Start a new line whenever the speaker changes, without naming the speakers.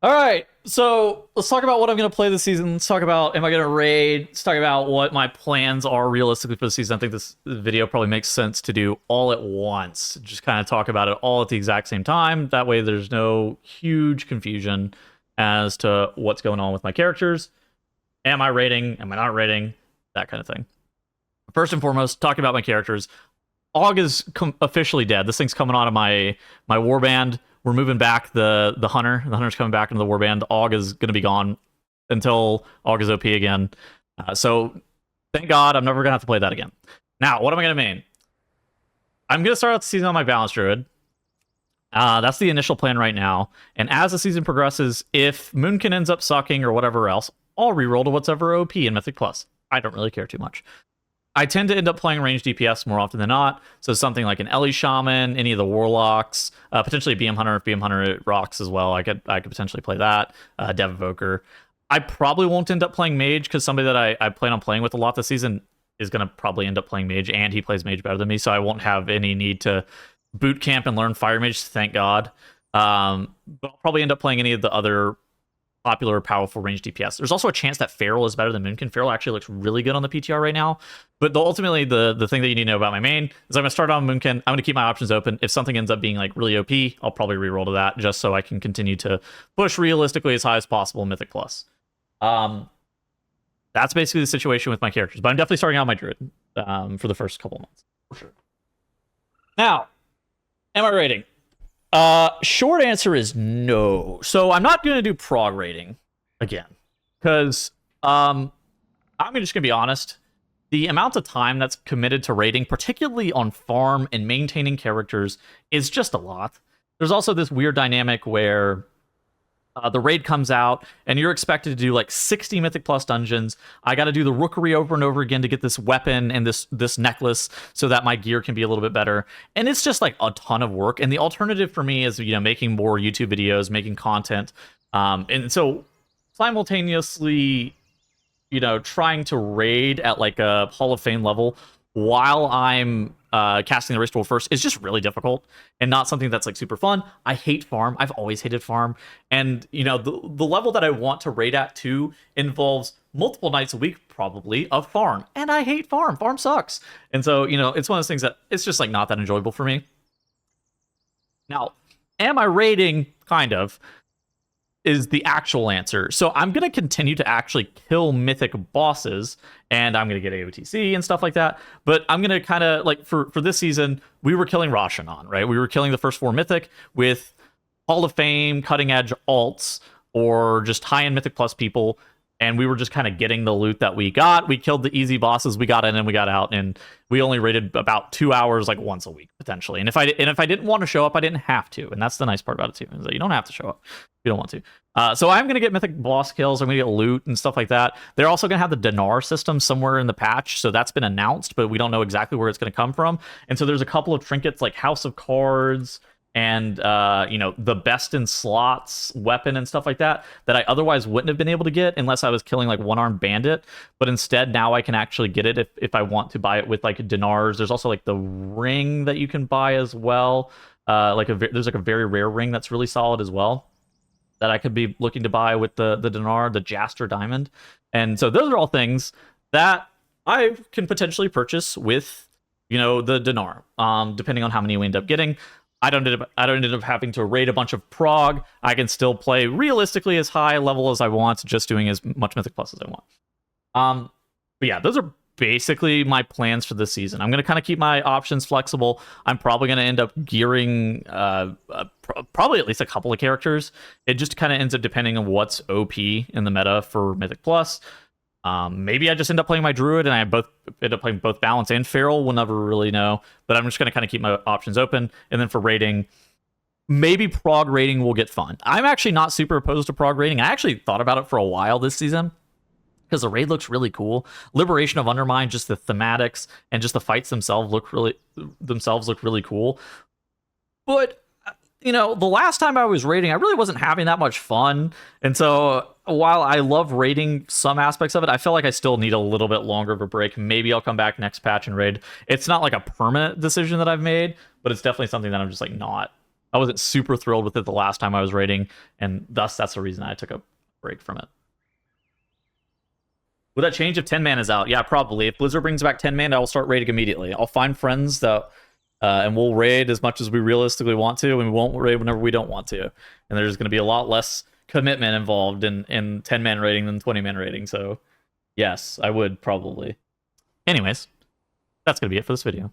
All right, so let's talk about what I'm going to play this season. Let's talk about am I going to raid? Let's talk about what my plans are realistically for the season. I think this video probably makes sense to do all at once. Just kind of talk about it all at the exact same time. That way there's no huge confusion as to what's going on with my characters. Am I raiding? Am I not raiding? That kind of thing. First and foremost, talking about my characters. Og is officially dead. This thing's coming out of my warband. We're moving back the hunter. The hunter's coming back into the warband. Og is going to be gone until Og is OP again. So thank God I'm never going to have to play that again. Now, what am I going to main? I'm going to start out the season on my Balance Druid. That's the initial plan right now. And as the season progresses, if Moonkin ends up sucking or whatever else, I'll reroll to whatever OP in Mythic Plus. I don't really care too much. I tend to end up playing ranged DPS more often than not. So something like an Ellie Shaman, any of the Warlocks, potentially BM Hunter if BM Hunter rocks as well. I could potentially play that. Dev Evoker. I probably won't end up playing Mage because somebody that I plan on playing with a lot this season is going to probably end up playing Mage, and he plays Mage better than me, so I won't have any need to boot camp and learn Fire Mage, thank God. But I'll probably end up playing any of the other popular, powerful range DPS. There's also a chance that Feral is better than Moonkin. Feral actually looks really good on the PTR right now. But ultimately, the thing that you need to know about my main is I'm going to start on Moonkin. I'm going to keep my options open. If something ends up being like really OP, I'll probably reroll to that just so I can continue to push realistically as high as possible in Mythic Plus. That's basically the situation with my characters. But I'm definitely starting out my Druid for the first couple months. For sure. Now, am I rating? Short answer is no. So I'm not going to do prog rating again because I'm just going to be honest. The amount of time that's committed to raiding, particularly on farm and maintaining characters, is just a lot. There's also this weird dynamic where the raid comes out and you're expected to do like 60 Mythic Plus dungeons. I got to do the Rookery over and over again to get this weapon and this necklace so that my gear can be a little bit better. And it's just like a ton of work. And the alternative for me is, making more YouTube videos, making content. And so simultaneously, trying to raid at like a Hall of Fame level while I'm casting the Race Duel first is just really difficult and not something that's like super fun. I hate farm. I've always hated farm. And, the level that I want to raid at too involves multiple nights a week probably of farm. And I hate farm. Farm sucks. And so, it's one of those things that it's just like not that enjoyable for me. Now, am I raiding? Kind of. Is the actual answer. So I'm going to continue to actually kill mythic bosses, and I'm going to get AOTC and stuff like that. But I'm going to kind of, like, for this season, we were killing Rashanan, right? We were killing the first 4 mythic with Hall of Fame, cutting-edge alts, or just high-end Mythic Plus people, and we were just kind of getting the loot that we got. We killed the easy bosses, we got in and we got out, and we only raided about 2 hours, like, once a week, potentially. And if I didn't want to show up, I didn't have to, and that's the nice part about it, too, is that you don't have to show up. You don't want to. So I'm going to get mythic boss kills. I'm going to get loot and stuff like that. They're also going to have the dinar system somewhere in the patch. So that's been announced, but we don't know exactly where it's going to come from. And so there's a couple of trinkets like House of Cards and, the best in slots weapon and stuff like that I otherwise wouldn't have been able to get unless I was killing like one-armed bandit. But instead, now I can actually get it if I want to buy it with like dinars. There's also like the ring that you can buy as well. There's like a very rare ring that's really solid as well that I could be looking to buy with the dinar, the Jaster diamond. And so those are all things that I can potentially purchase with, the dinar, depending on how many we end up getting. I don't end up having to raid a bunch of prog. I can still play realistically as high level as I want, just doing as much Mythic Plus as I want. But yeah, those are basically my plans for this season. I'm going to kind of keep my options flexible. I'm probably going to end up gearing probably at least a couple of characters. It just kind of ends up depending on what's OP in the meta for Mythic Plus. Maybe I just end up playing my Druid and I end up playing both Balance and Feral. We'll never really know. But I'm just going to kind of keep my options open. And then for raiding, maybe prog raiding will get fun. I'm actually not super opposed to prog raiding. I actually thought about it for a while this season, because the raid looks really cool. Liberation of Undermine, just the thematics and just the fights themselves look really cool. But the last time I was raiding, I really wasn't having that much fun. And so while I love raiding some aspects of it, I feel like I still need a little bit longer of a break. Maybe I'll come back next patch and raid. It's not like a permanent decision that I've made, but it's definitely something that I'm just like not I wasn't super thrilled with it the last time I was raiding, and thus that's the reason I took a break from it. Would that change if 10 man is out? Yeah, probably. If Blizzard brings back 10 man, I will start raiding immediately. I'll find friends that, and we'll raid as much as we realistically want to, and we won't raid whenever we don't want to. And there's going to be a lot less commitment involved in 10 man raiding than 20 man raiding. So, yes, I would probably. Anyways, that's going to be it for this video.